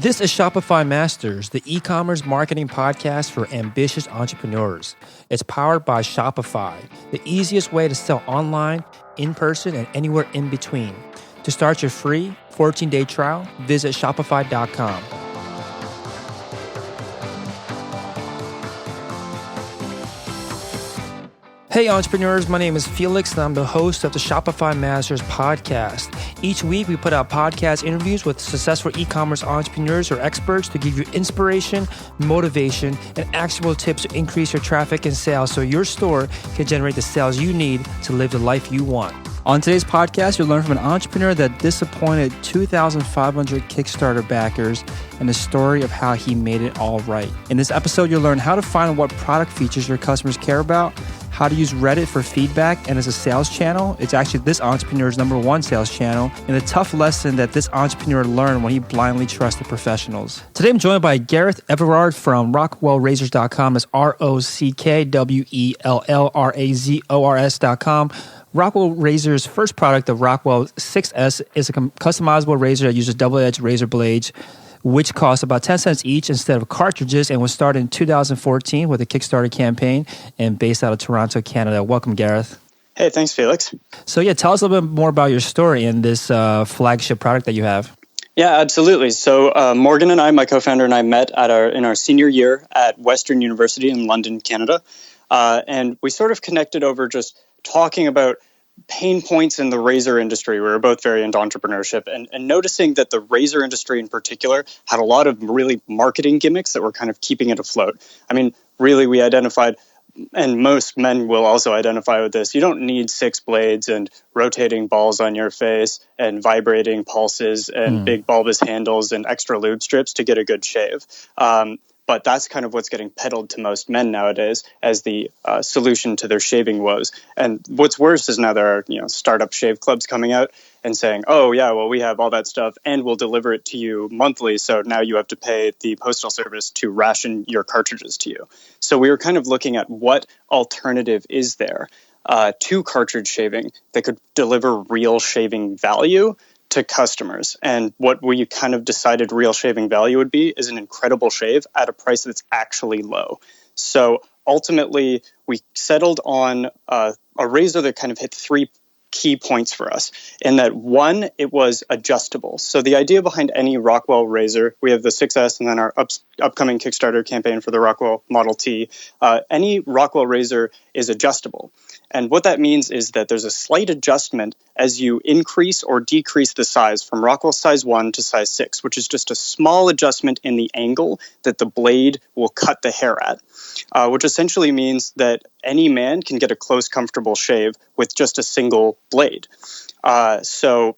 This is Shopify Masters, the e-commerce marketing podcast for ambitious entrepreneurs. It's powered by Shopify, the easiest way to sell online, in person, and anywhere in between. To start your free 14-day trial, visit shopify.com. Hey entrepreneurs, my name is Felix and I'm the host of the Shopify Masters podcast. Each week we put out podcast interviews with successful e-commerce entrepreneurs or experts to give you inspiration, motivation, and actionable tips to increase your traffic and sales so your store can generate the sales you need to live the life you want. On today's podcast, you'll learn from an entrepreneur that disappointed 2,500 Kickstarter backers and the story of how he made it all right. In this episode, you'll learn how to find what product features your customers care about, how to use Reddit for feedback and as a sales channel. It's actually this entrepreneur's #1 sales channel, and the tough lesson that this entrepreneur learned when he blindly trusted professionals. Today, I'm joined by Gareth Everard from RockwellRazors.com. That's RockwellRazors.com. Rockwell Razor's first product, the Rockwell 6S, is a customizable razor that uses double-edged razor blades, which costs about 10 cents each instead of cartridges, and was started in 2014 with a Kickstarter campaign and based out of Toronto, Canada. Welcome, Gareth. Hey, thanks, Felix. So tell us a little bit more about your story and this flagship product that you have. Yeah, absolutely. So Morgan and I, my co-founder, and I met in our senior year at Western University in London, Canada. And we sort of connected over just talking about pain points in the razor industry. We were both very into entrepreneurship and noticing that the razor industry in particular had a lot of really marketing gimmicks that were kind of keeping it afloat. I mean, really, we identified, and most men will also identify with this, you don't need 6 blades and rotating balls on your face and vibrating pulses and big bulbous handles and extra lube strips to get a good shave. But that's kind of what's getting peddled to most men nowadays as the solution to their shaving woes. And what's worse is now there are startup shave clubs coming out and saying, oh, yeah, well, we have all that stuff and we'll deliver it to you monthly. So now you have to pay the postal service to ration your cartridges to you. So we were kind of looking at what alternative is there to cartridge shaving that could deliver real shaving value to customers. And what we kind of decided real shaving value would be is an incredible shave at a price that's actually low. So ultimately, we settled on a razor that kind of hit 3 key points for us. In that, one, it was adjustable. So the idea behind any Rockwell razor, we have the 6S and then our upcoming Kickstarter campaign for the Rockwell Model T. Any Rockwell razor is adjustable. And what that means is that there's a slight adjustment as you increase or decrease the size from Rockwell size 1 to size 6, which is just a small adjustment in the angle that the blade will cut the hair at, which essentially means that any man can get a close, comfortable shave with just a single blade. So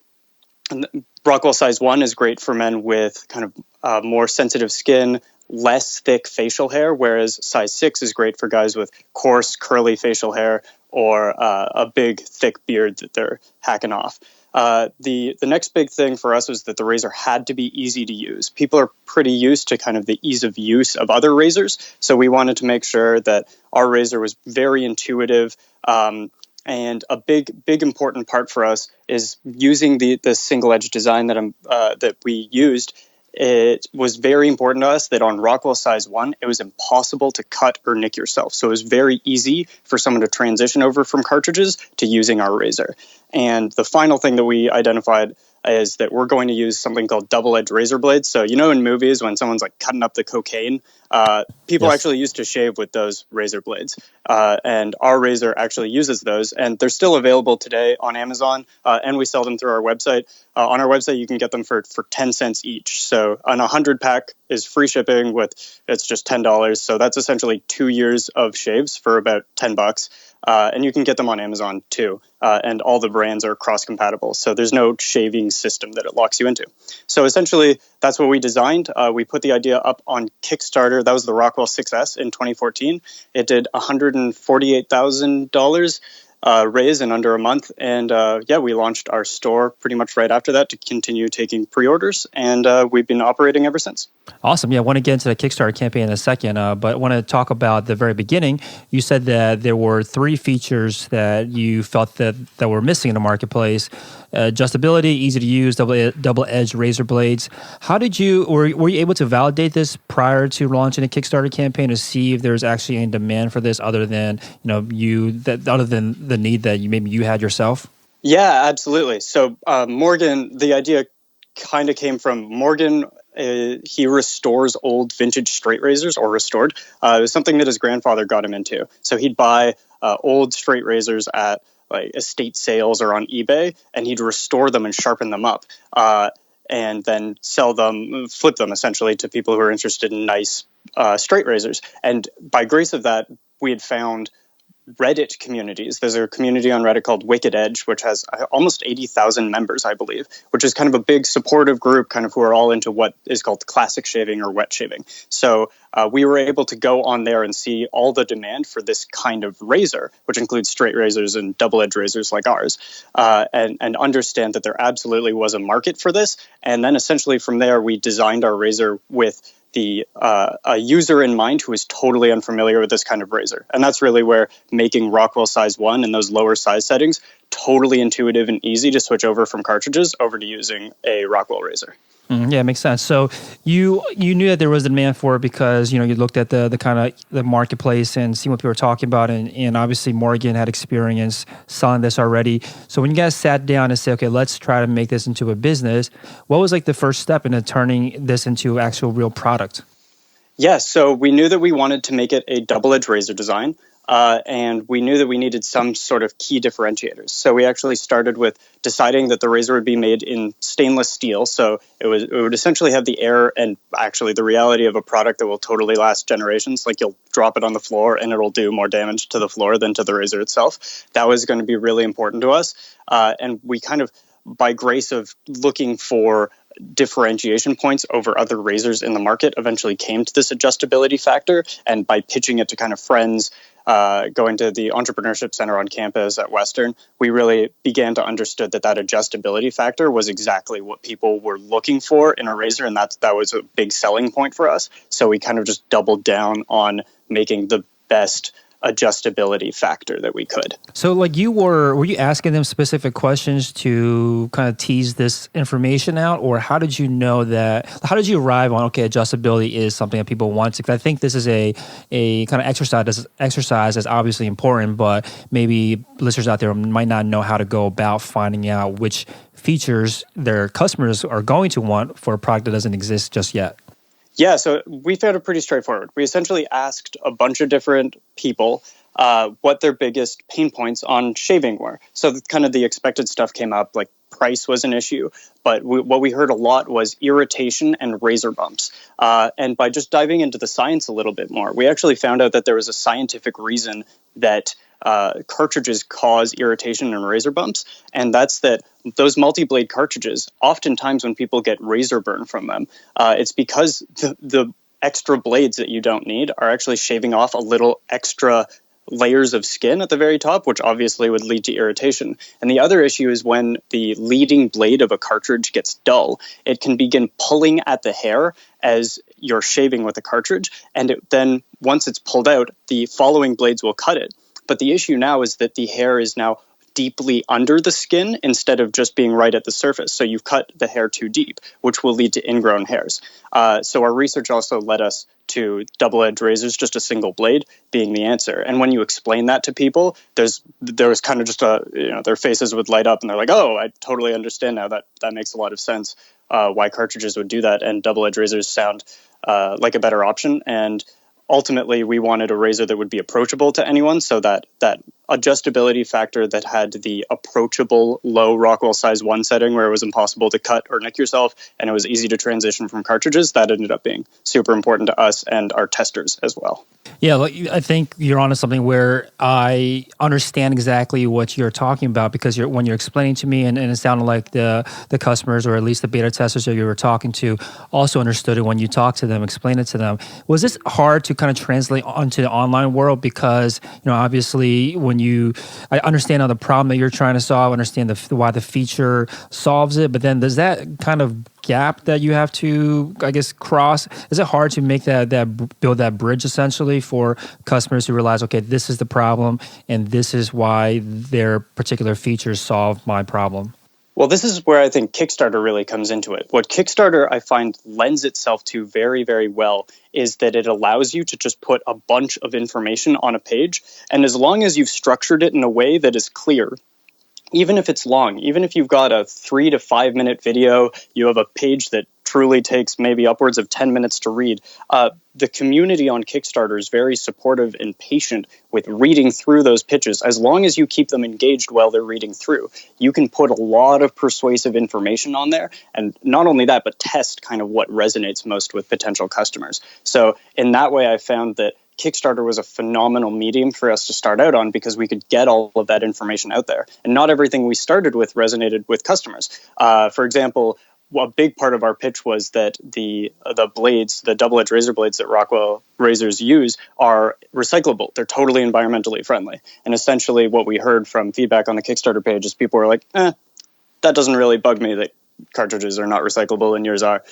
Rockwell size 1 is great for men with kind of more sensitive skin, less thick facial hair, whereas size 6 is great for guys with coarse, curly facial hair or a big, thick beard that they're hacking off. The next big thing for us was that the razor had to be easy to use. People are pretty used to kind of the ease of use of other razors, so we wanted to make sure that our razor was very intuitive. And a big important part for us is using the single edge design that we used. It was very important to us that on Rockwell size 1, it was impossible to cut or nick yourself. So it was very easy for someone to transition over from cartridges to using our razor. And the final thing that we identified is that we're going to use something called double-edged razor blades. So, in movies when someone's like cutting up the cocaine, people actually used to shave with those razor blades. And our razor actually uses those. And they're still available today on Amazon. And we sell them through our website. On our website, you can get them for 10 cents each. So an 100-pack is free shipping it's just $10. So that's essentially 2 years of shaves for about $10. And you can get them on Amazon too. And all the brands are cross-compatible. So there's no shaving system that it locks you into. So essentially, that's what we designed. We put the idea up on Kickstarter. That was the Rockwell 6S in 2014. It did $148,000. raise in under a month. And we launched our store pretty much right after that to continue taking pre-orders. And we've been operating ever since. Awesome. Yeah, I want to get into the Kickstarter campaign in a second, but I want to talk about the very beginning. You said that there were 3 features that you felt that were missing in the marketplace: adjustability, easy to use, double-edged razor blades. How did were you able to validate this prior to launching a Kickstarter campaign to see if there's actually any demand for this other than other than the need that maybe you had yourself? Yeah, absolutely. So Morgan, the idea kind of came from Morgan. He restores old vintage straight razors, or restored. It was something that his grandfather got him into. So he'd buy old straight razors at like estate sales or on eBay, and he'd restore them and sharpen them up, and then sell them, flip them essentially to people who are interested in nice straight razors. And by grace of that, we had found Reddit communities. There's a community on Reddit called Wicked Edge, which has almost 80,000 members, I believe, which is kind of a big supportive group, kind of who are all into what is called classic shaving or wet shaving. So we were able to go on there and see all the demand for this kind of razor, which includes straight razors and double-edged razors like ours, and understand that there absolutely was a market for this. And then essentially from there, we designed our razor with a user in mind who is totally unfamiliar with this kind of razor. And that's really where making Rockwell size 1 and those lower size settings totally intuitive and easy to switch over from cartridges over to using a Rockwell razor. Yeah, it makes sense. So you knew that there was a demand for it because you looked at the kind of the marketplace and see what people were talking about, and obviously Morgan had experience selling this already. So when you guys sat down and said, okay, let's try to make this into a business, what was like the first step into turning this into actual real product? Yeah, so we knew that we wanted to make it a double-edged razor design. And we knew that we needed some sort of key differentiators. So we actually started with deciding that the razor would be made in stainless steel. So it would essentially have the air and actually the reality of a product that will totally last generations. Like you'll drop it on the floor and it'll do more damage to the floor than to the razor itself. That was going to be really important to us. And we kind of, by grace of looking for differentiation points over other razors in the market, eventually came to this adjustability factor. And by pitching it to kind of friends, going to the entrepreneurship center on campus at Western, we really began to understand that adjustability factor was exactly what people were looking for in a razor, and that was a big selling point for us. So we kind of just doubled down on making the best adjustability factor that we could. So like were you asking them specific questions to kind of tease this information out, or how did you arrive on, okay, adjustability is something that people want? Because I think this is a kind of exercise that's obviously important, but maybe listeners out there might not know how to go about finding out which features their customers are going to want for a product that doesn't exist just yet. Yeah, so we found it pretty straightforward. We essentially asked a bunch of different people what their biggest pain points on shaving were. So kind of the expected stuff came up, like price was an issue, but what we heard a lot was irritation and razor bumps. And by just diving into the science a little bit more, we actually found out that there was a scientific reason that cartridges cause irritation and razor bumps, and that's that those multi-blade cartridges, oftentimes when people get razor burn from them, it's because the extra blades that you don't need are actually shaving off a little extra layers of skin at the very top, which obviously would lead to irritation. And the other issue is when the leading blade of a cartridge gets dull, it can begin pulling at the hair as you're shaving with the cartridge, and then once it's pulled out, the following blades will cut it. But the issue now is that the hair is now deeply under the skin instead of just being right at the surface. So you've cut the hair too deep, which will lead to ingrown hairs. So our research also led us to double-edged razors, just a single blade being the answer. And when you explain that to people, there was kind of just their faces would light up and they're like, oh, I totally understand now. That makes a lot of sense why cartridges would do that. And double-edged razors sound like a better option. And ultimately, we wanted a razor that would be approachable to anyone, so that adjustability factor that had the approachable low Rockwell size 1 setting where it was impossible to cut or nick yourself and it was easy to transition from cartridges, that ended up being super important to us and our testers as well. Yeah, I think you're onto something where I understand exactly what you're talking about, because when you're explaining to me, and it sounded like the customers, or at least the beta testers that you were talking to, also understood it when you talked to them, explained it to them. Was this hard to kind of translate onto the online world? Because obviously when I understand the problem that you're trying to solve, understand why the feature solves it, but then does that kind of gap that you have to, I guess, cross, is it hard to make that build that bridge essentially for customers who realize, okay, this is the problem and this is why their particular features solve my problem? Well, this is where I think Kickstarter really comes into it. What Kickstarter, I find, lends itself to very, very well is that it allows you to just put a bunch of information on a page. And as long as you've structured it in a way that is clear, even if it's long, even if you've got a 3 to 5 minute video, you have a page that truly takes maybe upwards of 10 minutes to read. The community on Kickstarter is very supportive and patient with reading through those pitches. As long as you keep them engaged while they're reading through, you can put a lot of persuasive information on there. And not only that, but test kind of what resonates most with potential customers. So in that way, I found that Kickstarter was a phenomenal medium for us to start out on because we could get all of that information out there. And not everything we started with resonated with customers. For example, a big part of our pitch was that the blades, the double-edged razor blades that Rockwell razors use are recyclable. They're totally environmentally friendly. And essentially what we heard from feedback on the Kickstarter page is people were like, that doesn't really bug me that cartridges are not recyclable and yours are.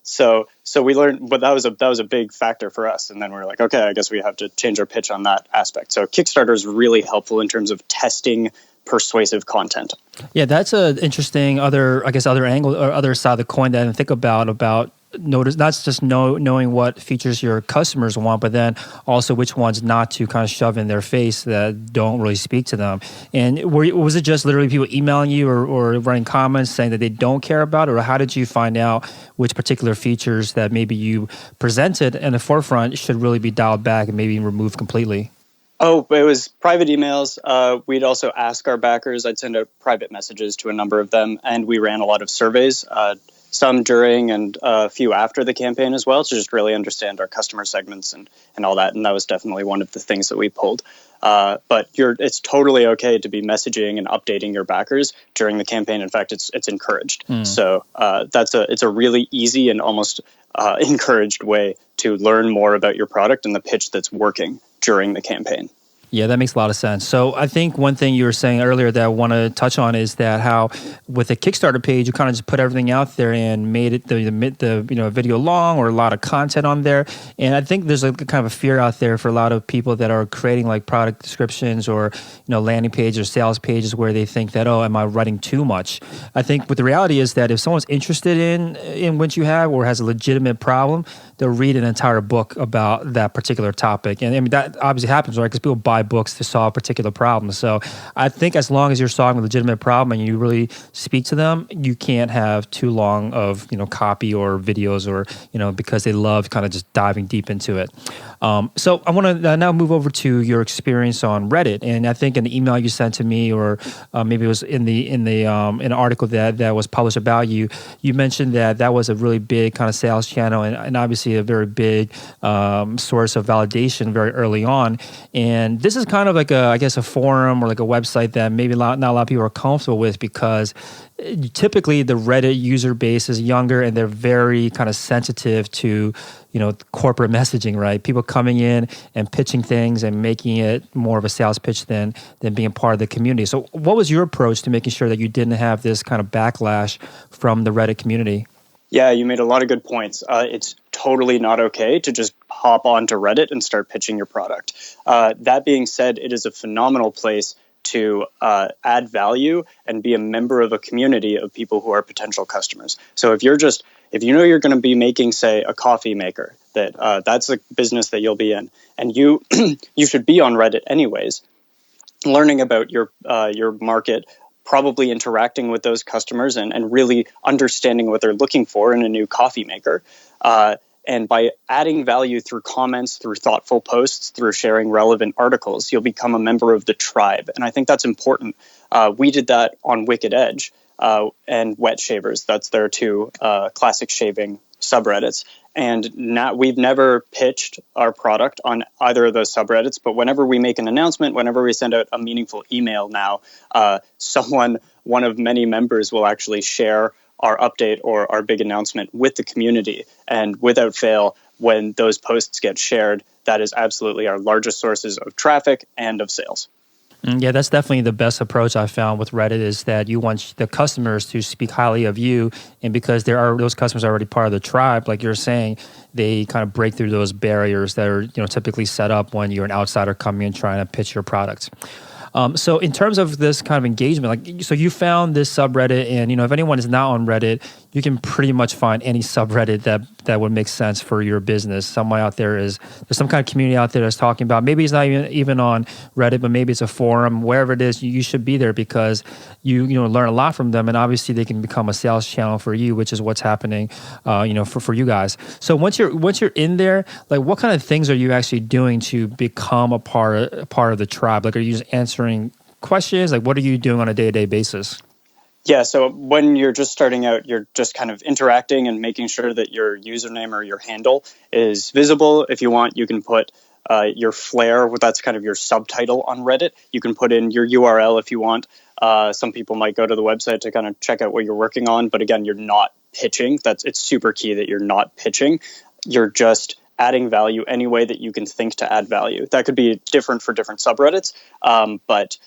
So we learned, but that was a big factor for us. And then we were like, okay, I guess we have to change our pitch on that aspect. So Kickstarter is really helpful in terms of testing persuasive content. Yeah, that's an interesting other angle or other side of the coin that I didn't think about notice, not just knowing what features your customers want, but then also which ones not to kind of shove in their face that don't really speak to them. And was it just literally people emailing you or writing comments saying that they don't care about it? Or how did you find out which particular features that maybe you presented in the forefront should really be dialed back and maybe removed completely? Oh, it was private emails. We'd also ask our backers. I'd send out private messages to a number of them, and we ran a lot of surveys, some during and a few after the campaign as well, to just really understand our customer segments and all that. And that was definitely one of the things that we pulled. But it's totally okay to be messaging and updating your backers during the campaign. In fact, it's encouraged. So it's a really easy and almost encouraged way to learn more about your product and the pitch that's working during the campaign. Yeah, that makes a lot of sense. So I think one thing you were saying earlier that I want to touch on is that how with a Kickstarter page, you kind of just put everything out there and made it the video long or a lot of content on there. And I think there's a kind of a fear out there for a lot of people that are creating like product descriptions or landing pages or sales pages where they think that, oh, am I writing too much? I think what the reality is that if someone's interested in what you have or has a legitimate problem, they'll read an entire book about that particular topic. And I mean, that obviously happens, right? Because people buy books to solve particular problems. So I think as long as you're solving a legitimate problem and you really speak to them, you can't have too long of, copy or videos or, because they love kind of just diving deep into it. So I want to now move over to your experience on Reddit. And I think in the email you sent to me, or maybe it was in an article that was published about you, you mentioned that was a really big kind of sales channel and obviously a very big source of validation very early on. And this is kind of like a forum or like a website that maybe not a lot of people are comfortable with because typically the Reddit user base is younger and they're very kind of sensitive to corporate messaging, right? People coming in and pitching things and making it more of a sales pitch than being part of the community. So what was your approach to making sure that you didn't have this kind of backlash from the Reddit community? Yeah, you made a lot of good points. It's totally not okay to just hop onto Reddit and start pitching your product. That being said, it is a phenomenal place to add value and be a member of a community of people who are potential customers. So if you're going to be making, say, a coffee maker, that's a business that you'll be in, and you should be on Reddit anyways, learning about your market, probably interacting with those customers and really understanding what they're looking for in a new coffee maker. And by adding value through comments, through thoughtful posts, through sharing relevant articles, you'll become a member of the tribe. And I think that's important. We did that on Wicked Edge and Wet Shavers. That's their two classic shaving subreddits. And now we've never pitched our product on either of those subreddits, but whenever we make an announcement, whenever we send out a meaningful email now, one of many members will actually share our update or our big announcement with the community. And without fail, when those posts get shared, that is absolutely our largest sources of traffic and of sales. Yeah, that's definitely the best approach I found with Reddit is that you want the customers to speak highly of you. And because those customers are already part of the tribe, like you're saying, they kind of break through those barriers that are typically set up when you're an outsider coming in trying to pitch your product. So in terms of this kind of engagement, so you found this subreddit, and if anyone is not on Reddit, you can pretty much find any subreddit that would make sense for your business. Somewhere out there's some kind of community out there that's talking about. Maybe it's not even on Reddit, but maybe it's a forum. Wherever it is, you should be there because you learn a lot from them, and obviously they can become a sales channel for you, which is what's happening, for you guys. So once you're in there, like what kind of things are you actually doing to become a part of the tribe? Like, are you just answering questions? Like, what are you doing on a day-to-day basis? Yeah, so when you're just starting out, you're just kind of interacting and making sure that your username or your handle is visible. If you want, you can put your flair, that's kind of your subtitle on Reddit. You can put in your URL if you want. Some people might go to the website to kind of check out what you're working on. But again, you're not pitching. It's super key that you're not pitching. You're just adding value any way that you can think to add value. That could be different for different subreddits, but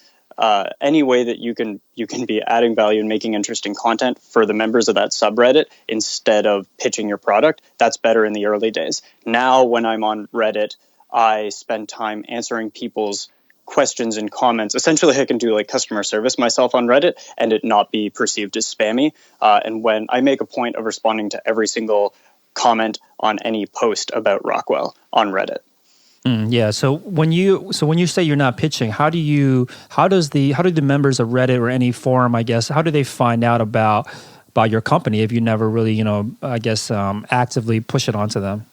any way that you can be adding value and making interesting content for the members of that subreddit instead of pitching your product, that's better in the early days. Now, when I'm on Reddit, I spend time answering people's questions and comments. Essentially, I can do like customer service myself on Reddit and it not be perceived as spammy. And when I make a point of responding to every single comment on any post about Rockwell on Reddit. Yeah. So when you say you're not pitching, how do the members of Reddit or any forum, I guess, how do they find out about your company if you never really, actively push it onto them?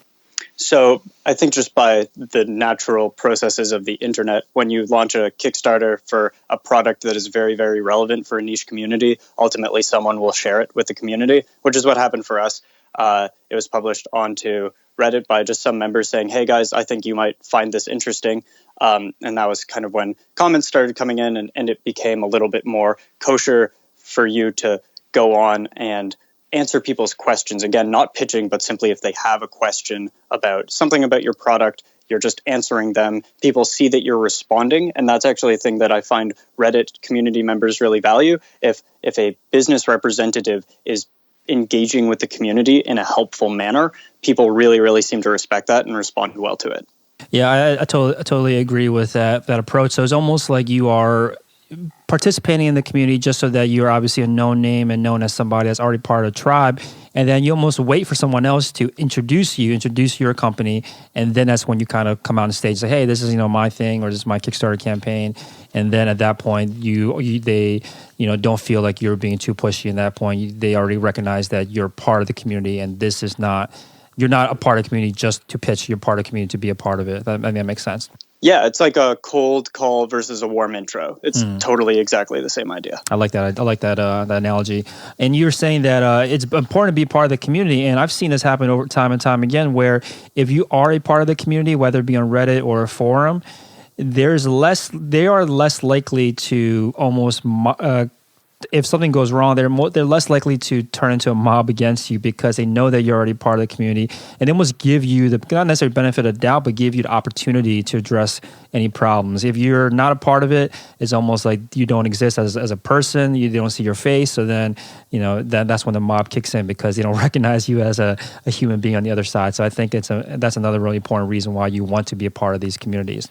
So I think just by the natural processes of the internet, when you launch a Kickstarter for a product that is very, very relevant for a niche community, ultimately someone will share it with the community, which is what happened for us. It was published onto Reddit by just some members saying, hey guys, I think you might find this interesting. And that was kind of when comments started coming in and it became a little bit more kosher for you to go on and answer people's questions. Again, not pitching, but simply if they have a question about something about your product, you're just answering them. People see that you're responding. And that's actually a thing that I find Reddit community members really value. If a business representative is engaging with the community in a helpful manner, people really, really seem to respect that and respond well to it. Yeah, I totally agree with that approach. So it's almost like you are participating in the community just so that you're obviously a known name and known as somebody that's already part of the tribe. And then you almost wait for someone else to introduce your company. And then that's when you kind of come out on stage and say, hey, this is, my thing, or this is my Kickstarter campaign. And then at that point, they don't feel like you're being too pushy. At that point, they already recognize that you're part of the community, and you're not a part of the community just to pitch. You're part of the community to be a part of it. That makes sense. Yeah, it's like a cold call versus a warm intro. It's totally exactly the same idea. I like that. I like that analogy. And you're saying that it's important to be part of the community. And I've seen this happen over time and time again, where if you are a part of the community, whether it be on Reddit or a forum, they are less likely to almost if something goes wrong, they're less likely to turn into a mob against you because they know that you're already part of the community, and they almost give you not necessarily benefit of doubt, but give you the opportunity to address any problems. If you're not a part of it, it's almost like you don't exist as a person. They don't see your face, so then that's when the mob kicks in because they don't recognize you as a human being on the other side. So I think that's another really important reason why you want to be a part of these communities.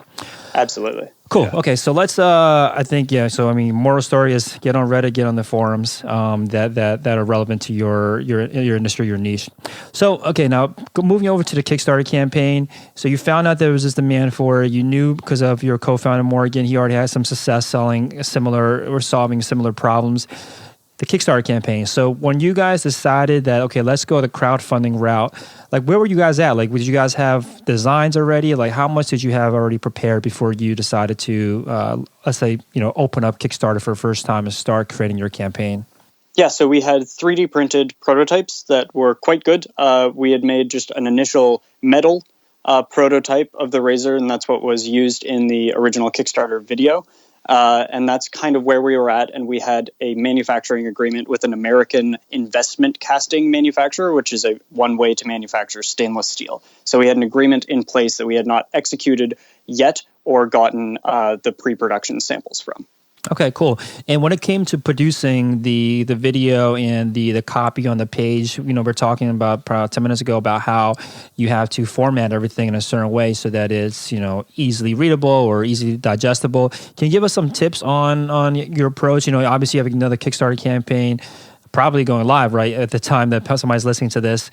Absolutely. Cool. Yeah. Okay, so let's. So moral story is get on Reddit, get on the forums that are relevant to your industry, your niche. So okay, now moving over to the Kickstarter campaign. So you found out there was this demand for it. You knew because of your co-founder Morgan, he already had some success solving similar problems. The Kickstarter campaign. So when you guys decided that, okay, let's go the crowdfunding route, like where were you guys at? Like, did you guys have designs already? Like, how much did you have already prepared before you decided to, let's say, open up Kickstarter for the first time and start creating your campaign? Yeah, so we had 3D printed prototypes that were quite good. We had made just an initial metal prototype of the razor, and that's what was used in the original Kickstarter video. And that's kind of where we were at. And we had a manufacturing agreement with an American investment casting manufacturer, which is one way to manufacture stainless steel. So we had an agreement in place that we had not executed yet or gotten the pre-production samples from. Okay, cool. And when it came to producing the video and the copy on the page, we're talking about probably 10 minutes ago about how you have to format everything in a certain way so that it's, easily readable or easily digestible. Can you give us some tips on your approach? Obviously you have another Kickstarter campaign probably going live, right, at the time that somebody's listening to this.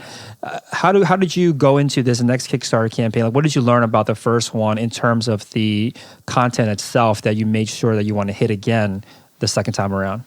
How did you go into this next Kickstarter campaign? Like, what did you learn about the first one in terms of the content itself that you made sure that you want to hit again the second time around?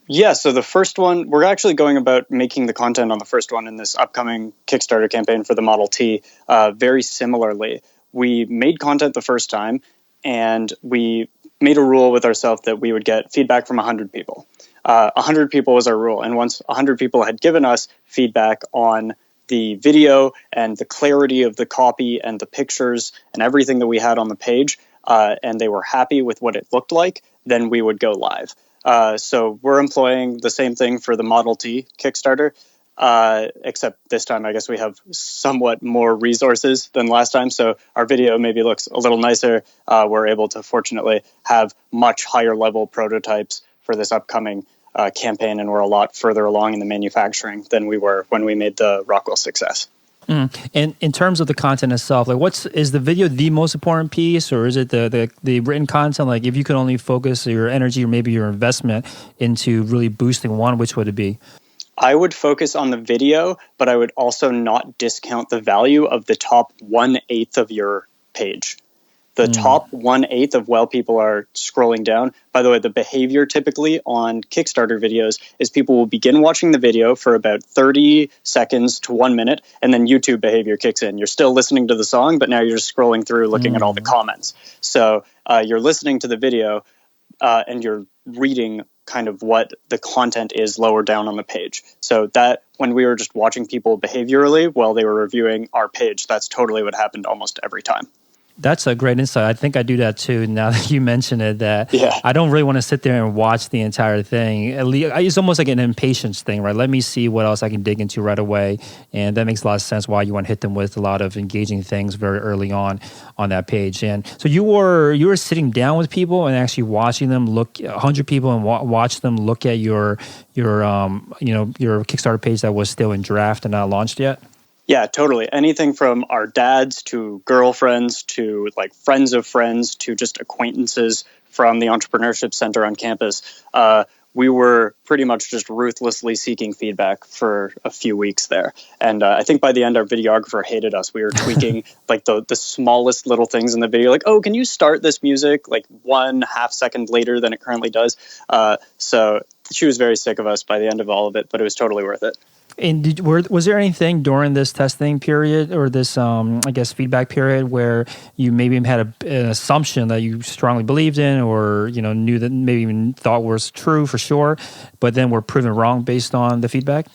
Yeah, so the first one, we're actually going about making the content on the first one in this upcoming Kickstarter campaign for the Model T very similarly. We made content the first time, and we made a rule with ourselves that we would get feedback from 100 people. 100 people was our rule. And once 100 people had given us feedback on the video and the clarity of the copy and the pictures and everything that we had on the page, and they were happy with what it looked like, then we would go live. So we're employing the same thing for the Model T Kickstarter, except this time I guess we have somewhat more resources than last time. So our video maybe looks a little nicer. We're able to fortunately have much higher level prototypes for this upcoming campaign, and we're a lot further along in the manufacturing than we were when we made the Rockwell success. And in terms of the content itself, like is the video the most important piece, or is it the written content? Like, if you could only focus your energy or maybe your investment into really boosting one, which would it be? I would focus on the video, but I would also not discount the value of the top 1/8 of your page. The top 1/8 of while people are scrolling down. By the way, the behavior typically on Kickstarter videos is people will begin watching the video for about 30 seconds to 1 minute, and then YouTube behavior kicks in. You're still listening to the song, but now you're just scrolling through looking at all the comments. So you're listening to the video and you're reading kind of what the content is lower down on the page. So that when we were just watching people behaviorally while they were reviewing our page, that's totally what happened almost every time. That's a great insight. I think I do that too. Now that you mention it, that I don't really want to sit there and watch the entire thing. It's almost like an impatience thing, right? Let me see what else I can dig into right away, and that makes a lot of sense. Why you want to hit them with a lot of engaging things very early on that page. And so you were sitting down with people and actually watching them look 100 people and watch them look at your Kickstarter page that was still in draft and not launched yet. Yeah, totally. Anything from our dads to girlfriends to like friends of friends to just acquaintances from the Entrepreneurship Center on campus. We were pretty much just ruthlessly seeking feedback for a few weeks there. And I think by the end, our videographer hated us. We were tweaking like the smallest little things in the video, like, oh, can you start this music like 1/2 second later than it currently does? So she was very sick of us by the end of all of it, but it was totally worth it. And was there anything during this testing period or this, feedback period where you maybe had an assumption that you strongly believed in, or knew that maybe even thought was true for sure, but then were proven wrong based on the feedback?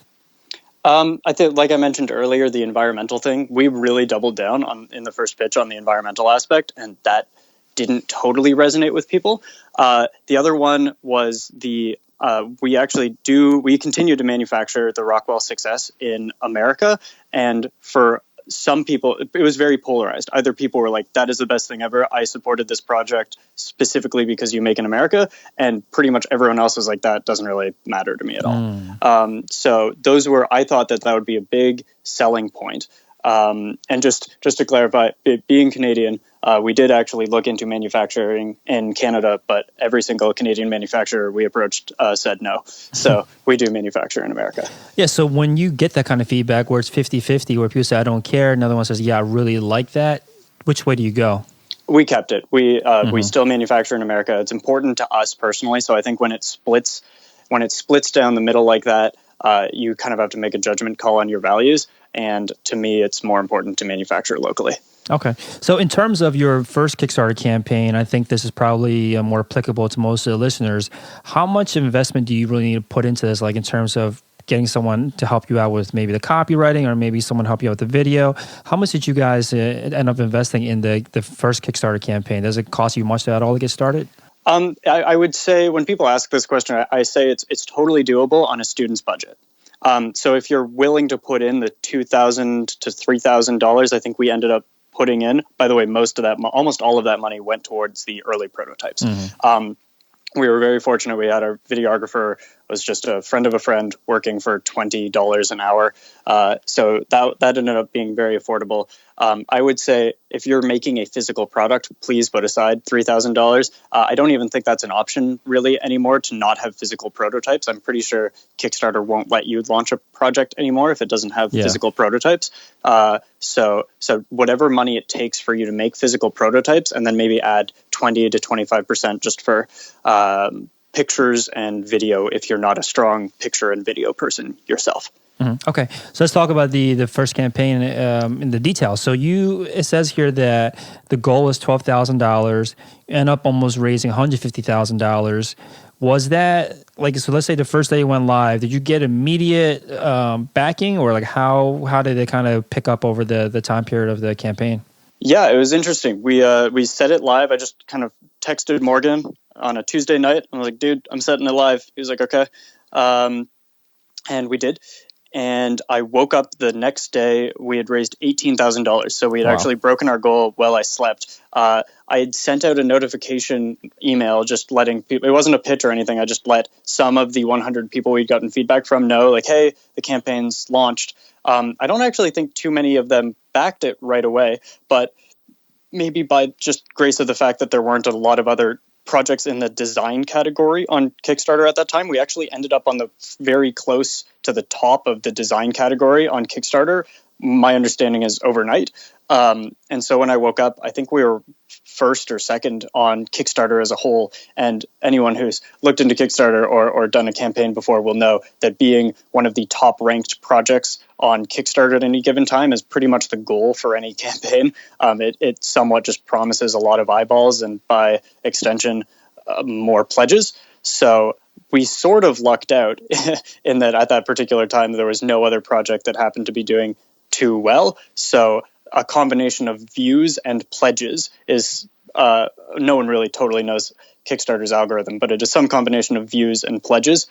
I think, like I mentioned earlier, the environmental thing, we really doubled down in the first pitch on the environmental aspect, and that didn't totally resonate with people. The other one was we continue to manufacture the Rockwell success in America. And for some people, it was very polarized. Either people were like, that is the best thing ever. I supported this project specifically because you make in America. And pretty much everyone else was like, that doesn't really matter to me at all. So I thought that would be a big selling point. And just to clarify, being Canadian, we did actually look into manufacturing in Canada, but every single Canadian manufacturer we approached said no. So we do manufacture in America. Yeah, so when you get that kind of feedback where it's 50-50, where people say, I don't care, another one says, yeah, I really like that, which way do you go? We kept it. We still manufacture in America. It's important to us personally. So I think when it splits down the middle like that, you kind of have to make a judgment call on your values. And to me, it's more important to manufacture locally. Okay. So in terms of your first Kickstarter campaign, I think this is probably more applicable to most of the listeners. How much investment do you really need to put into this, like in terms of getting someone to help you out with maybe the copywriting, or maybe someone help you out with the video? How much did you guys end up investing in the first Kickstarter campaign? Does it cost you much at all to get started? I would say when people ask this question, I say it's totally doable on a student's budget. So if you're willing to put in the $2,000 to $3,000, I think we ended up putting in. By the way, most of that, almost all of that money went towards the early prototypes. We were very fortunate. We had our videographer was just a friend of a friend working for $20 an hour. So that ended up being very affordable. I would say if you're making a physical product, please put aside $3,000. I don't even think that's an option really anymore to not have physical prototypes. I'm pretty sure Kickstarter won't let you launch a project anymore if it doesn't have physical prototypes. So whatever money it takes for you to make physical prototypes, and then maybe add 20 to 25% just for pictures and video if you're not a strong picture and video person yourself. Okay, so let's talk about the first campaign in the details. So it says here that the goal was $12,000, end up almost raising $150,000. Was that so let's say the first day you went live, did you get immediate backing, or like how did it kind of pick up over the time period of the campaign? Yeah, it was interesting. We set it live. I just kind of texted Morgan on a Tuesday night. I was like, dude, I'm setting it live. He was like, okay. And we did. And I woke up the next day, we had raised $18,000. So we had actually broken our goal while I slept. I had sent out a notification email just letting people, it wasn't a pitch or anything. I just let some of the 100 people we'd gotten feedback from know, like, hey, the campaign's launched. I don't actually think too many of them backed it right away, but maybe by just grace of the fact that there weren't a lot of other projects in the design category on Kickstarter at that time, we actually ended up on the very close to the top of the design category on Kickstarter. My understanding is overnight. And so when I woke up, I think we were first or second on Kickstarter as a whole. And anyone who's looked into Kickstarter or done a campaign before will know that being one of the top ranked projects on Kickstarter at any given time is pretty much the goal for any campaign. It somewhat just promises a lot of eyeballs and by extension, more pledges. So we sort of lucked out in that at that particular time, there was no other project that happened to be doing too well. So a combination of views and pledges is, no one really totally knows Kickstarter's algorithm, but it is some combination of views and pledges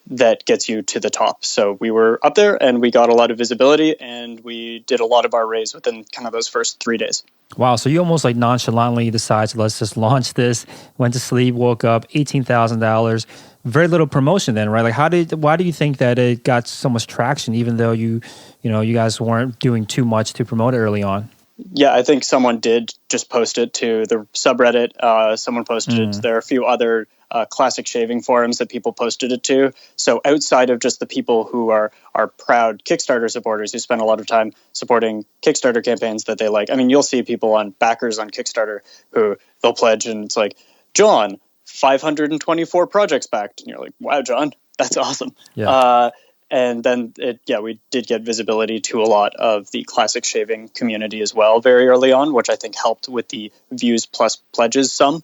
that gets you to the top. So we were up there and we got a lot of visibility and we did a lot of our raise within kind of those first 3 days. Wow. So you almost like nonchalantly decided, let's just launch this, went to sleep, woke up, $18,000, very little promotion then, right? Like why do you think that it got so much traction, even though you guys weren't doing too much to promote it early on? Yeah, I think someone did just post it to the subreddit. Someone posted it. There are a few other classic shaving forums that people posted it to. So outside of just the people who are proud Kickstarter supporters who spend a lot of time supporting Kickstarter campaigns that they like, I mean, you'll see people on backers on Kickstarter who they'll pledge and it's like, John, 524 projects backed. And you're like, wow, John, that's awesome. Yeah. And then, we did get visibility to a lot of the classic shaving community as well very early on, which I think helped with the views plus pledges some,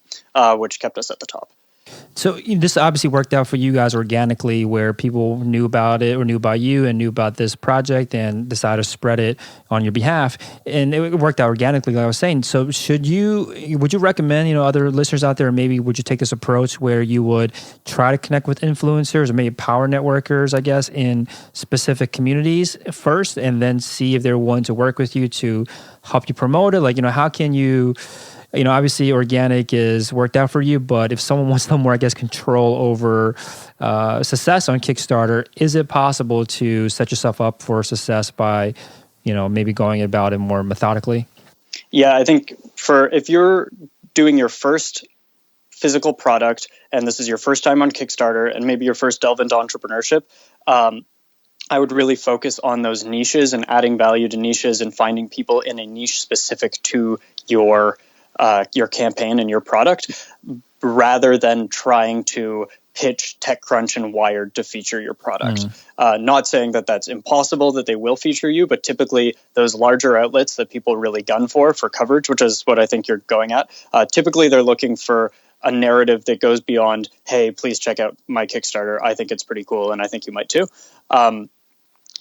which kept us at the top. So this obviously worked out for you guys organically, where people knew about it or knew about you and knew about this project and decided to spread it on your behalf. And it worked out organically, like I was saying. So would you recommend, other listeners out there, maybe would you take this approach where you would try to connect with influencers or maybe power networkers, I guess, in specific communities first, and then see if they're willing to work with you to help you promote it? Like, how can you... obviously organic is worked out for you, but if someone wants some more, I guess, control over success on Kickstarter, is it possible to set yourself up for success by, maybe going about it more methodically? Yeah, I think if you're doing your first physical product and this is your first time on Kickstarter and maybe your first delve into entrepreneurship, I would really focus on those niches and adding value to niches and finding people in a niche specific to your campaign and your product, rather than trying to pitch TechCrunch and Wired to feature your product. Not saying that that's impossible, that they will feature you, but typically those larger outlets that people really gun for coverage, which is what I think you're going at, typically they're looking for a narrative that goes beyond, hey, please check out my Kickstarter. I think it's pretty cool and I think you might too.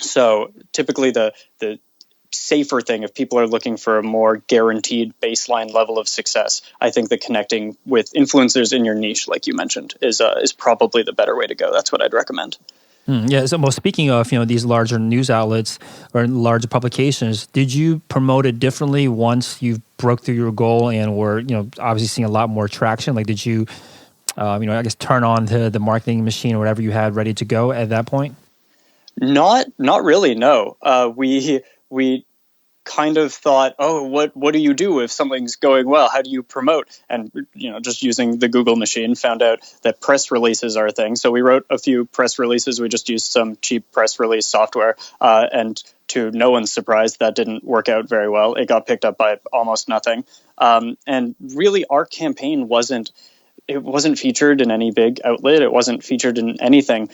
So typically the safer thing, if people are looking for a more guaranteed baseline level of success, I think that connecting with influencers in your niche, like you mentioned, is probably the better way to go. That's what I'd recommend. Yeah. So, well, speaking of these larger news outlets or larger publications, did you promote it differently once you broke through your goal and were obviously seeing a lot more traction? Like, did you I guess turn on the marketing machine or whatever you had ready to go at that point? Not really. No. We kind of thought, oh, what do you do if something's going well? How do you promote? And just using the Google machine, found out that press releases are a thing. So we wrote a few press releases. We just used some cheap press release software, and to no one's surprise, that didn't work out very well. It got picked up by almost nothing. And really, our campaign wasn't featured in any big outlet. It wasn't featured in anything.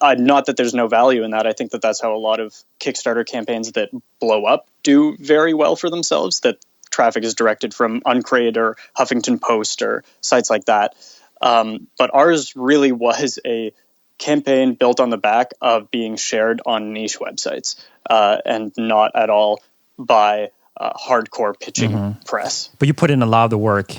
Not that there's no value in that. I think that that's how a lot of Kickstarter campaigns that blow up do very well for themselves, that traffic is directed from Uncrate or Huffington Post or sites like that. But ours really was a campaign built on the back of being shared on niche websites, and not at all by hardcore pitching press. But you put in a lot of the work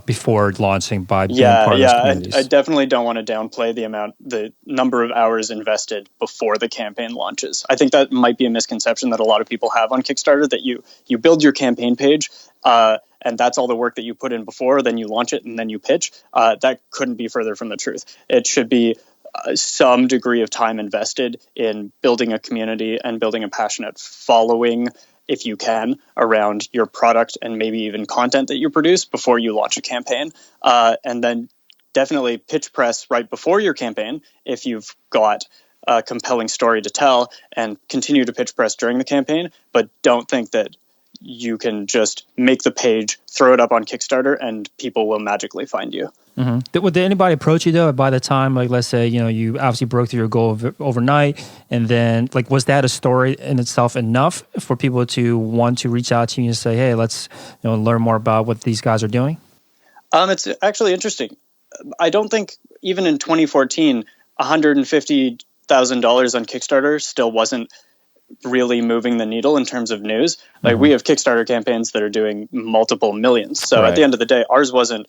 before launching by being part of those communities. I definitely don't want to downplay the number of hours invested before the campaign launches. I think that might be a misconception that a lot of people have on Kickstarter, that you build your campaign page, and that's all the work that you put in before, then you launch it and then you pitch. That couldn't be further from the truth. It should be some degree of time invested in building a community and building a passionate following, if you can, around your product and maybe even content that you produce before you launch a campaign. And then definitely pitch press right before your campaign if you've got a compelling story to tell, and continue to pitch press during the campaign. But don't think that you can just make the page, throw it up on Kickstarter, and people will magically find you. Did anybody approach you though by the time, like, let's say, you obviously broke through your goal overnight, and then was that a story in itself enough for people to want to reach out to you and say, hey, let's learn more about what these guys are doing? It's actually interesting. I don't think even in 2014, $150,000 on Kickstarter still wasn't really moving the needle in terms of news. We have Kickstarter campaigns that are doing multiple millions. So at the end of the day, ours wasn't,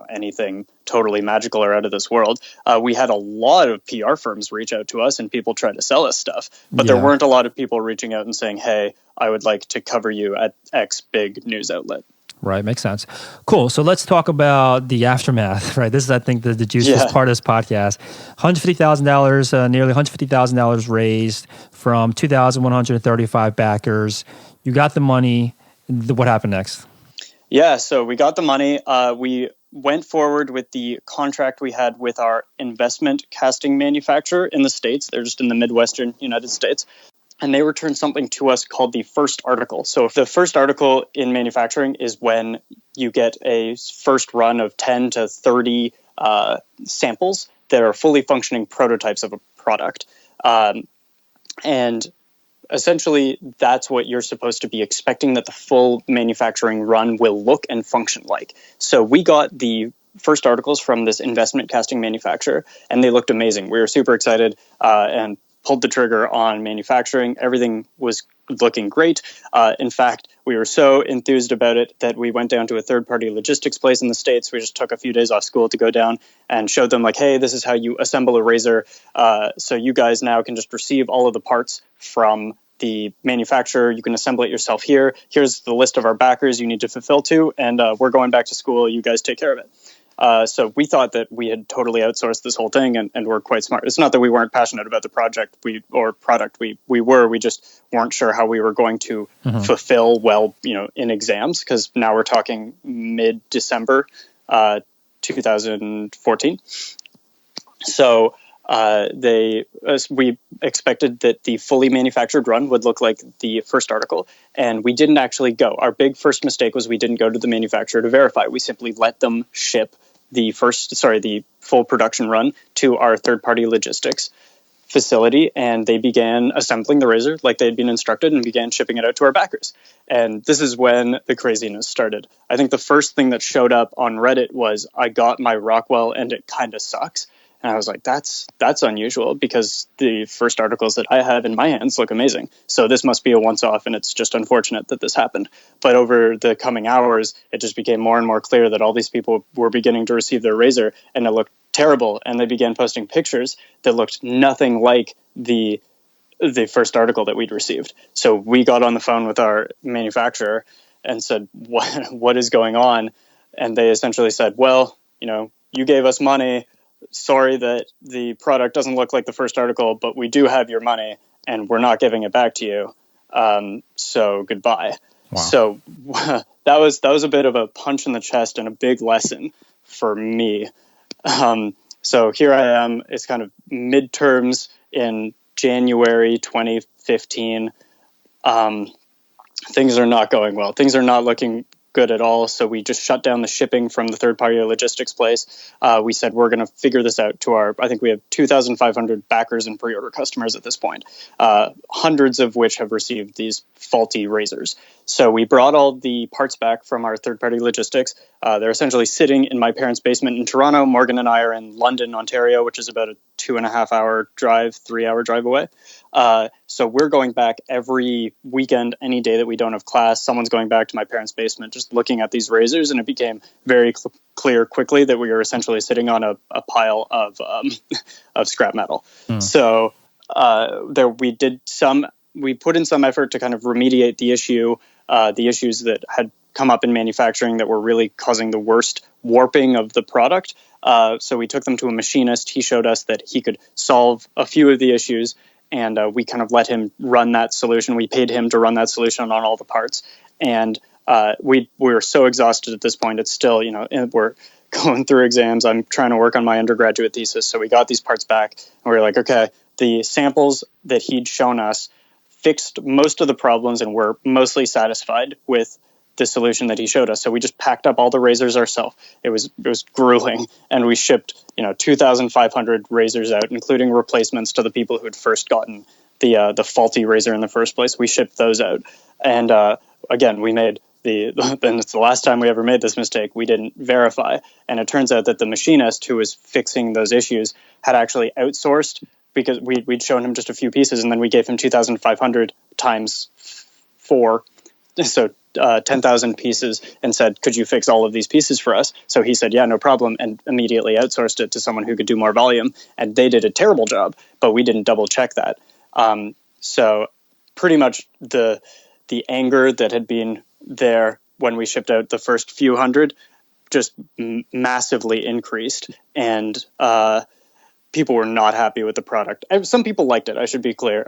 anything totally magical or out of this world. We had a lot of PR firms reach out to us and people try to sell us stuff, but there weren't a lot of people reaching out and saying, hey, I would like to cover you at X big news outlet. Right, makes sense. Cool. So let's talk about the aftermath, right? This is, I think, the juiciest part of this podcast. $150,000, nearly $150,000 raised from 2,135 backers. You got the money. What happened next? Yeah, so we got the money. We went forward with the contract we had with our investment casting manufacturer in the States. They're just in the Midwestern United States. And they returned something to us called the first article. So if the first article in manufacturing is when you get a first run of 10 to 30 samples that are fully functioning prototypes of a product. And essentially, that's what you're supposed to be expecting that the full manufacturing run will look and function like. So we got the first articles from this investment casting manufacturer, and they looked amazing. We were super excited and pulled the trigger on manufacturing. Everything was looking great. In fact, we were so enthused about it that we went down to a third-party logistics place in the States. We just took a few days off school to go down and showed them, hey, this is how you assemble a razor. So you guys now can just receive all of the parts from the manufacturer. You can assemble it yourself here. Here's the list of our backers you need to fulfill to, and we're going back to school. You guys take care of it. So we thought that we had totally outsourced this whole thing, and we're quite smart. It's not that we weren't passionate about the product. We were. We just weren't sure how we were going to fulfill well, in exams, because now we're talking mid-December 2014. So we expected that the fully manufactured run would look like the first article, and we didn't actually go. Our big first mistake was we didn't go to the manufacturer to verify. We simply let them ship the full production run to our third-party logistics facility, and they began assembling the razor like they had been instructed and began shipping it out to our backers. And this is when the craziness started. I think the first thing that showed up on Reddit was, I got my Rockwell and it kind of sucks. And I was like, that's unusual, because the first articles that I have in my hands look amazing. So this must be a once-off, and it's just unfortunate that this happened. But over the coming hours, it just became more and more clear that all these people were beginning to receive their razor, and it looked terrible. And they began posting pictures that looked nothing like the first article that we'd received. So we got on the phone with our manufacturer and said, what is going on? And they essentially said, well, you gave us money. Sorry that the product doesn't look like the first article, but we do have your money and we're not giving it back to you. So goodbye. Wow. So that was a bit of a punch in the chest and a big lesson for me. So here I am. It's kind of midterms in January 2015. Things are not going well. Things are not looking good at all. So we just shut down the shipping from the third-party logistics place. We said we're going to figure this out to I think we have 2,500 backers and pre-order customers at this point, hundreds of which have received these faulty razors. So we brought all the parts back from our third-party logistics. They're essentially sitting in my parents' basement in Toronto. Morgan and I are in London, Ontario, which is about a 2.5-hour drive, 3-hour drive away. So we're going back every weekend, any day that we don't have class. Someone's going back to my parents' basement, just looking at these razors, and it became very clear quickly that we were essentially sitting on a pile of scrap metal. So we put in some effort to kind of remediate the issues that had come up in manufacturing that were really causing the worst warping of the product. So we took them to a machinist. He showed us that he could solve a few of the issues, and we kind of let him run that solution. We paid him to run that solution on all the parts. And we were so exhausted at this point. It's still, we're going through exams. I'm trying to work on my undergraduate thesis. So we got these parts back, and we were like, okay, the samples that he'd shown us fixed most of the problems, and we're mostly satisfied with the solution that he showed us. So we just packed up all the razors ourselves. It was grueling, and we shipped 2,500 razors out, including replacements to the people who had first gotten the faulty razor in the first place. We shipped those out, and again, we made and it's the last time we ever made this mistake. We didn't verify, and it turns out that the machinist who was fixing those issues had actually outsourced, because we'd shown him just a few pieces, and then we gave him 2,500 times 4, so 10,000 pieces, and said, could you fix all of these pieces for us? So he said, yeah, no problem, and immediately outsourced it to someone who could do more volume, and they did a terrible job, but we didn't double check that. So pretty much the anger that had been there when we shipped out the first few hundred just massively increased, and people were not happy with the product. Some people liked it, I should be clear,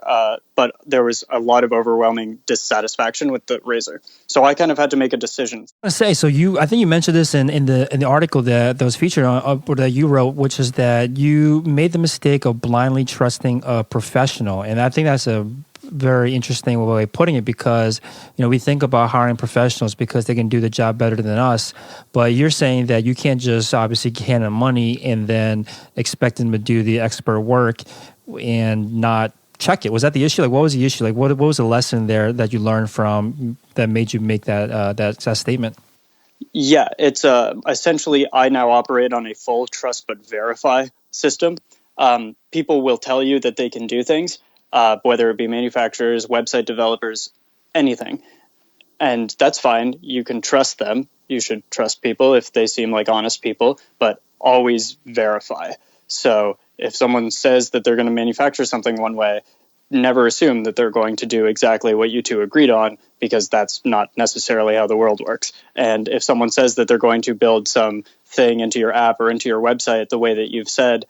but there was a lot of overwhelming dissatisfaction with the razor. So I kind of had to make a decision. I say, so I think you mentioned this in the article that was featured on, or that you wrote, which is that you made the mistake of blindly trusting a professional, and I think that's a very interesting way of putting it, because we think about hiring professionals because they can do the job better than us, but you're saying that you can't just obviously hand them money and then expect them to do the expert work and not check it. Was that the issue? Like, what was the issue? Like, what was the lesson there that you learned from that made you make that statement? Yeah, it's essentially I now operate on a full trust but verify system. People will tell you that they can do things, whether it be manufacturers, website developers, anything. And that's fine. You can trust them. You should trust people if they seem like honest people, but always verify. So if someone says that they're going to manufacture something one way, never assume that they're going to do exactly what you two agreed on, because that's not necessarily how the world works. And if someone says that they're going to build some thing into your app or into your website the way that you've said,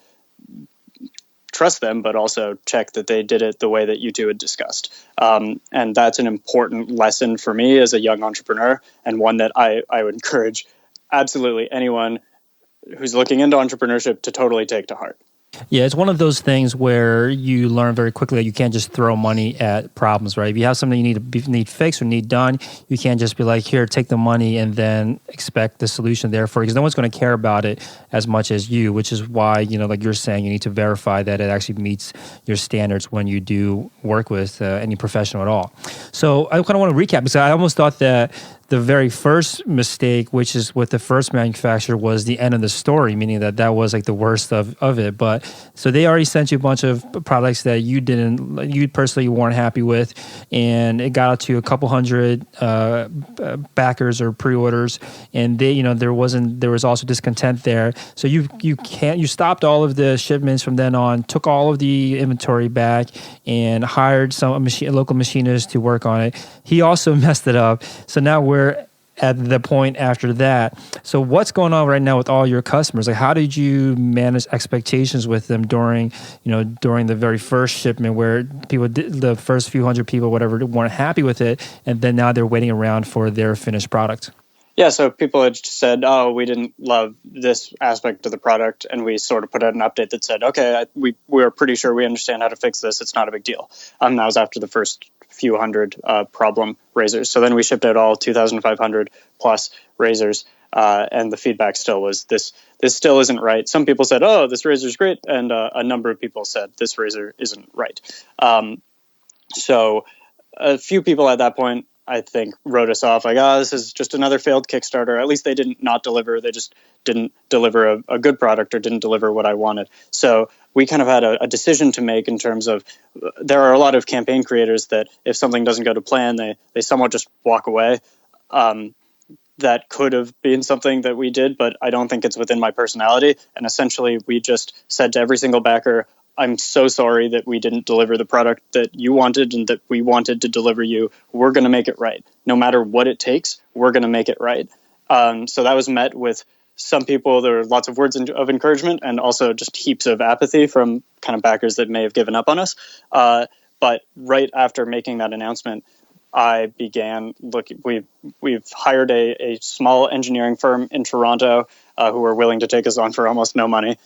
trust them, but also check that they did it the way that you two had discussed. And that's an important lesson for me as a young entrepreneur, and one that I would encourage absolutely anyone who's looking into entrepreneurship to totally take to heart. Yeah, it's one of those things where you learn very quickly that you can't just throw money at problems, right? If you have something you need fixed or need done, you can't just be like, here, take the money and then expect the solution therefore, because no one's going to care about it as much as you, which is why, like you're saying, you need to verify that it actually meets your standards when you do work with any professional at all. So I kind of want to recap, because I almost thought that the very first mistake, which is with the first manufacturer, was the end of the story, meaning that was like the worst of it. But so they already sent you a bunch of products that you personally weren't happy with, and it got out to a couple hundred backers or pre-orders, and there was also discontent there. So you stopped all of the shipments from then on, took all of the inventory back, and hired a local machinist to work on it. He also messed it up. So now we're at the point after that. So what's going on right now with all your customers? Like, how did you manage expectations with them during the very first shipment, where the first few hundred people, whatever, weren't happy with it, and then now they're waiting around for their finished product? Yeah, so people had said, oh, we didn't love this aspect of the product, and we sort of put out an update that said, okay, we're pretty sure we understand how to fix this. It's not a big deal. That was after the first few hundred problem razors. So then we shipped out all 2,500 plus razors, and the feedback still was, this still isn't right. Some people said, oh, this razor's great, and a number of people said, this razor isn't right. So a few people at that point, I think, wrote us off like, this is just another failed Kickstarter. At least they didn't not deliver. They just didn't deliver a good product, or didn't deliver what I wanted. So we kind of had a decision to make in terms of, there are a lot of campaign creators that if something doesn't go to plan, they somewhat just walk away. That could have been something that we did, but I don't think it's within my personality. And essentially, we just said to every single backer, I'm so sorry that we didn't deliver the product that you wanted and that we wanted to deliver you. We're going to make it right. No matter what it takes, we're going to make it right. So that was met with some people. There were lots of words of encouragement, and also just heaps of apathy from kind of backers that may have given up on us. But right after making that announcement, I began looking. We've hired a small engineering firm in Toronto who were willing to take us on for almost no money,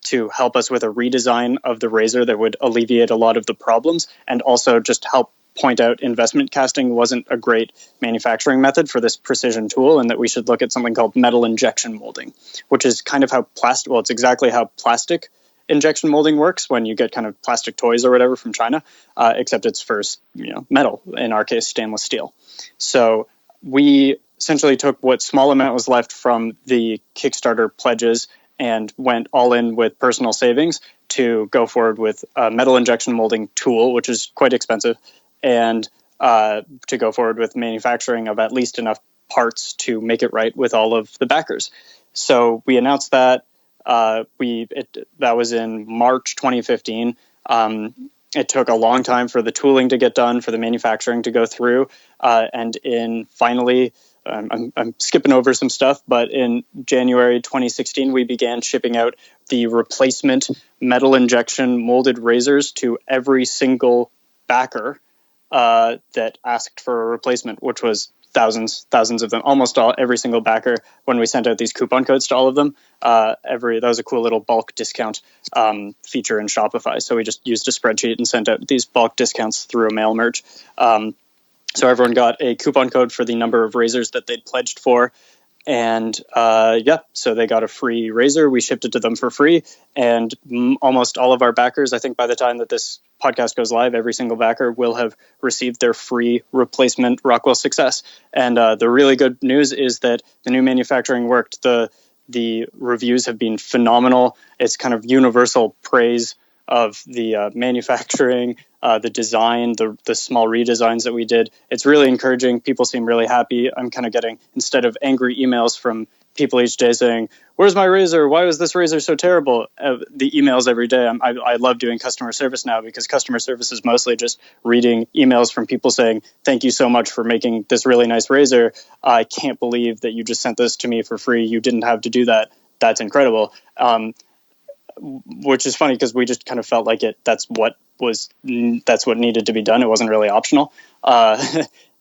to help us with a redesign of the razor that would alleviate a lot of the problems, and also just help point out investment casting wasn't a great manufacturing method for this precision tool, and that we should look at something called metal injection molding, which is kind of how it's exactly how plastic injection molding works when you get kind of plastic toys or whatever from China, except it's for metal, in our case stainless steel. So we essentially took what small amount was left from the Kickstarter pledges and went all in with personal savings to go forward with a metal injection molding tool, which is quite expensive, and to go forward with manufacturing of at least enough parts to make it right with all of the backers. So we announced that. That was in March 2015. It took a long time for the tooling to get done, for the manufacturing to go through, and finally, I'm skipping over some stuff, but in January 2016, we began shipping out the replacement metal injection molded razors to every single backer that asked for a replacement, which was thousands of them, every single backer. When we sent out these coupon codes to all of them, that was a cool little bulk discount feature in Shopify. So we just used a spreadsheet and sent out these bulk discounts through a mail merge. So everyone got a coupon code for the number of razors that they'd pledged for. And so they got a free razor. We shipped it to them for free. And almost all of our backers, I think by the time that this podcast goes live, every single backer will have received their free replacement Rockwell Success. And the really good news is that the new manufacturing worked. The reviews have been phenomenal. It's kind of universal praise of the manufacturing, the design, the small redesigns that we did. It's really encouraging. People seem really happy. I'm kind of getting, instead of angry emails from people each day saying, where's my razor? Why was this razor so terrible? The emails every day. I love doing customer service now, because customer service is mostly just reading emails from people saying, thank you so much for making this really nice razor. I can't believe that you just sent this to me for free. You didn't have to do that. That's incredible. Which is funny, because we just kind of felt like that's what needed to be done. It wasn't really optional.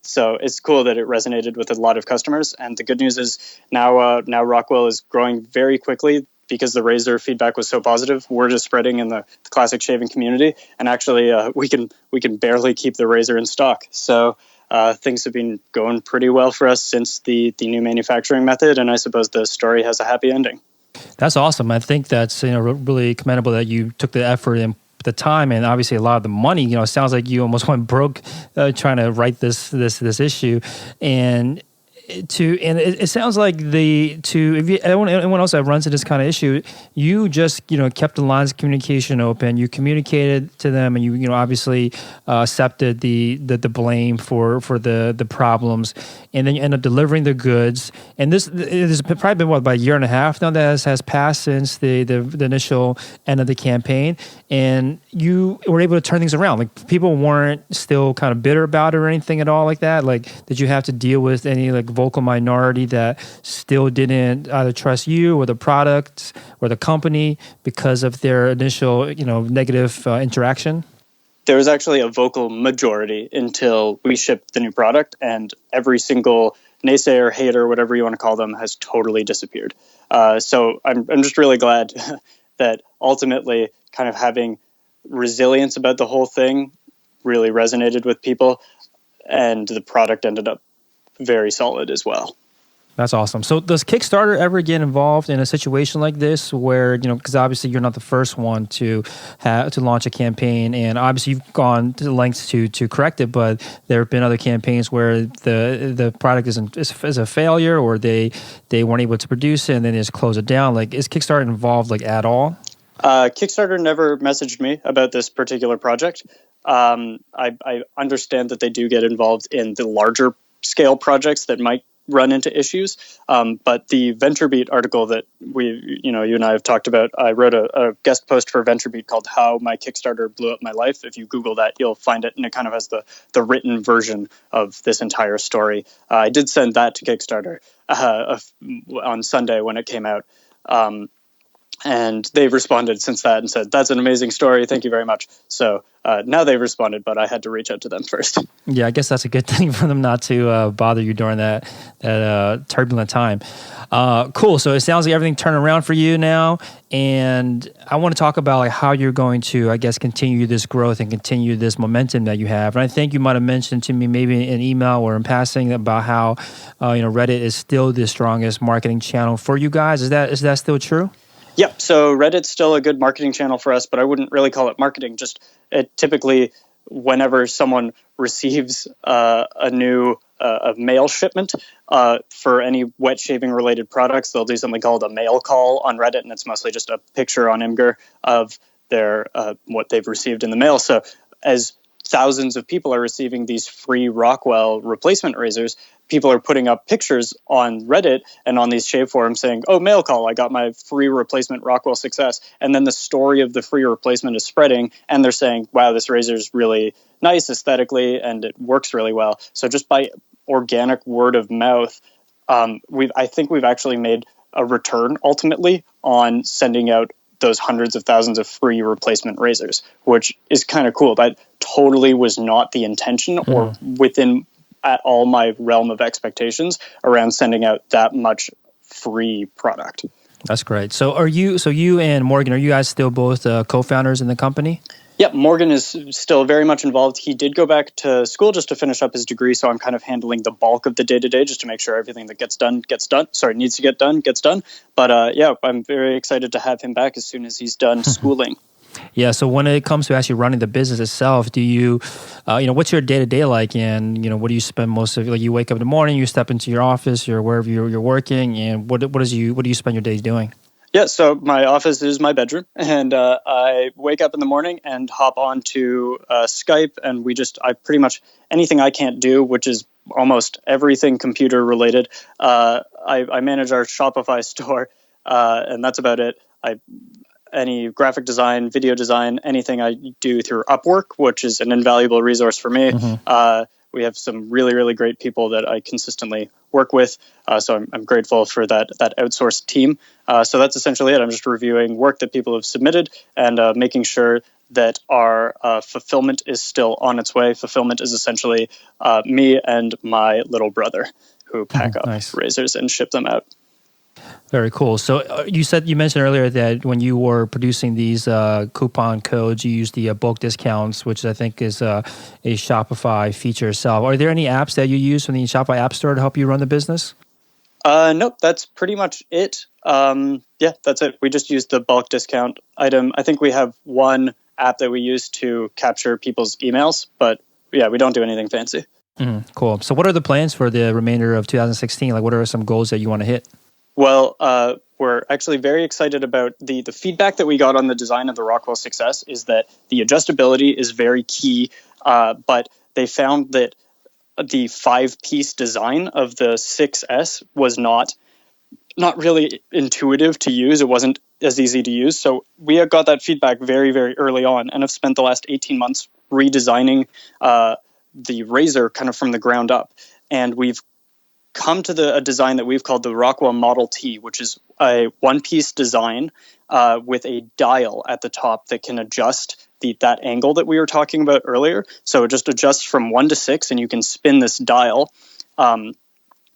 So it's cool that it resonated with a lot of customers. And the good news is now Rockwell is growing very quickly, because the razor feedback was so positive. Word is spreading in the classic shaving community, and actually we can barely keep the razor in stock. So things have been going pretty well for us since the new manufacturing method, and I suppose the story has a happy ending. That's awesome. I think that's really commendable that you took the effort and the time, and obviously a lot of the money. It sounds like you almost went broke trying to write this issue. And it sounds like if you anyone else that runs into this kind of issue, you just kept the lines of communication open. You communicated to them, and you obviously accepted the blame for the problems, and then you end up delivering the goods. And this has probably been about a year and a half now that has passed since the initial end of the campaign, and you were able to turn things around. Like, people weren't still kind of bitter about it or anything at all like that. Like, did you have to deal with any like vocal minority that still didn't either trust you or the product or the company because of their initial negative interaction? There was actually a vocal majority until we shipped the new product, and every single naysayer, hater, whatever you want to call them, has totally disappeared. So I'm just really glad that ultimately kind of having resilience about the whole thing really resonated with people, and the product ended up very solid as well. That's awesome. So does Kickstarter ever get involved in a situation like this where, because obviously you're not the first one to launch a campaign, and obviously you've gone to lengths to correct it, but there have been other campaigns where the product is a failure, or they weren't able to produce it and then they just close it down. Like, is Kickstarter involved like at all? Kickstarter never messaged me about this particular project. I understand that they do get involved in the larger scale projects that might run into issues. But the VentureBeat article that you and I have talked about, I wrote a guest post for VentureBeat called "How My Kickstarter Blew Up My Life." If you Google that, you'll find it, and it kind of has the written version of this entire story. I did send that to Kickstarter on Sunday when it came out. And they've responded since that and said, "That's an amazing story. Thank you very much." So now they've responded, but I had to reach out to them first. Yeah, I guess that's a good thing for them not to bother you during that turbulent time. Cool. So it sounds like everything turned around for you now. And I want to talk about like how you're going to, I guess, continue this growth and continue this momentum that you have. And I think you might have mentioned to me maybe in email or in passing about how Reddit is still the strongest marketing channel for you guys. Is that still true? Yep. So Reddit's still a good marketing channel for us, but I wouldn't really call it marketing. Just typically, whenever someone receives a new mail shipment for any wet shaving related products, they'll do something called a mail call on Reddit, and it's mostly just a picture on Imgur of their what they've received in the mail. So as thousands of people are receiving these free Rockwell replacement razors, people are putting up pictures on Reddit and on these shave forums saying, "Oh, mail call, I got my free replacement Rockwell success." And then the story of the free replacement is spreading, and they're saying, "Wow, this razor is really nice aesthetically and it works really well." So just by organic word of mouth, I think we've actually made a return ultimately on sending out those hundreds of thousands of free replacement razors, which is kind of cool. That totally was not the intention or within at all my realm of expectations around sending out that much free product. That's great. So you and Morgan, are you guys still both co-founders in the company? Yep, Morgan is still very much involved. He did go back to school just to finish up his degree, so I'm kind of handling the bulk of the day-to-day just to make sure everything that needs to get done, gets done. But yeah, I'm very excited to have him back as soon as he's done schooling. Yeah, so when it comes to actually running the business itself, do you, what's your day-to-day like, and, what do you spend most of, like, you wake up in the morning, you step into your office or wherever you're working, and what do you spend your days doing? Yeah, so my office is my bedroom, and I wake up in the morning and hop on to Skype, and I pretty much anything I can't do, which is almost everything computer related. I manage our Shopify store, and that's about it. Any graphic design, video design, anything I do through Upwork, which is an invaluable resource for me. We have some really, really great people that I consistently work with. So I'm grateful for that outsourced team. So that's essentially it. I'm just reviewing work that people have submitted and making sure that our fulfillment is still on its way. Fulfillment is essentially me and my little brother who pack up razors and ship them out. Very cool. So you mentioned earlier that when you were producing these coupon codes, you used the bulk discounts, which I think is a Shopify feature itself. Are there any apps that you use from the Shopify App Store to help you run the business? Nope, that's pretty much it. Yeah, that's it. We just use the bulk discount item. I think we have one app that we use to capture people's emails, but yeah, we don't do anything fancy. Cool. So what are the plans for the remainder of 2016? Like, what are some goals that you want to hit? Well, we're actually very excited about the feedback that we got on the design of the Rockwell 6S is that the adjustability is very key, but they found that the 5-piece design of the 6S was not really intuitive to use. It wasn't as easy to use. So we have got that feedback very, very early on and have spent the last 18 months redesigning the Razor kind of from the ground up. And we've come to a design that we've called the Rockwell Model T, which is a one-piece design with a dial at the top that can adjust that angle that we were talking about earlier. So it just adjusts from 1 to 6, and you can spin this dial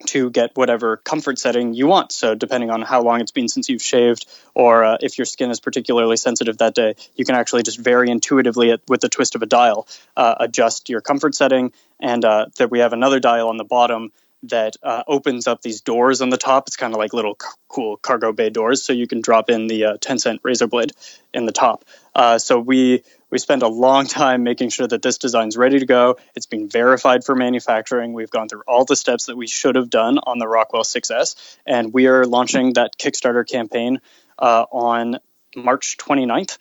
to get whatever comfort setting you want. So depending on how long it's been since you've shaved, or if your skin is particularly sensitive that day, you can actually just very intuitively, with the twist of a dial, adjust your comfort setting. And that we have another dial on the bottom that opens up these doors on the top. It's kind of like little cool cargo bay doors, so you can drop in the 10-cent razor blade in the top. So we spent a long time making sure that this design's ready to go. It's been verified for manufacturing. We've gone through all the steps that we should have done on the Rockwell 6S, and we are launching that Kickstarter campaign on March 29th.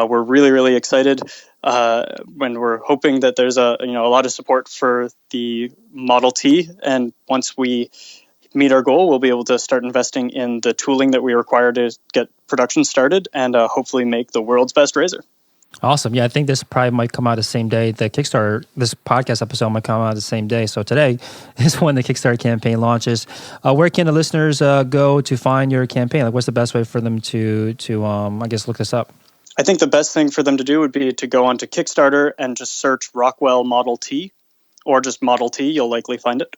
We're really, really excited when we're hoping that there's a lot of support for the Model T, and once we meet our goal, we'll be able to start investing in the tooling that we require to get production started and hopefully make the world's best razor. Awesome. Yeah, I think this probably might come out the same day. The Kickstarter, this podcast episode might come out the same day. So today is when the Kickstarter campaign launches. Where can the listeners go to find your campaign? Like, what's the best way for them to I guess, look this up? I think the best thing for them to do would be to go onto Kickstarter and just search Rockwell Model T, or just Model T. You'll likely find it.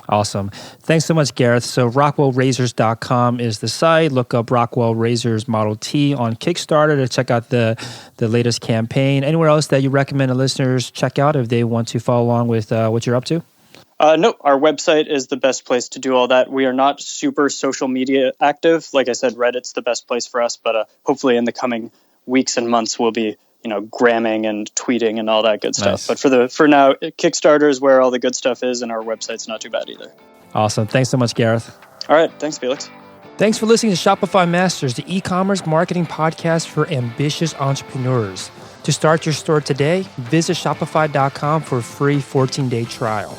Awesome. Thanks so much, Gareth. So rockwellrazors.com is the site. Look up Rockwell Razors Model T on Kickstarter to check out the latest campaign. Anywhere else that you recommend the listeners check out if they want to follow along with what you're up to? No, our website is the best place to do all that. We are not super social media active. Like I said, Reddit's the best place for us, but hopefully in the coming weeks and months we'll be gramming and tweeting and all that good stuff. Nice. But for now, Kickstarter is where all the good stuff is, and our website's not too bad either. Awesome. Thanks so much, Gareth. All right. Thanks, Felix. Thanks for listening to Shopify Masters, the e-commerce marketing podcast for ambitious entrepreneurs. To start your store today, visit shopify.com for a free 14-day trial.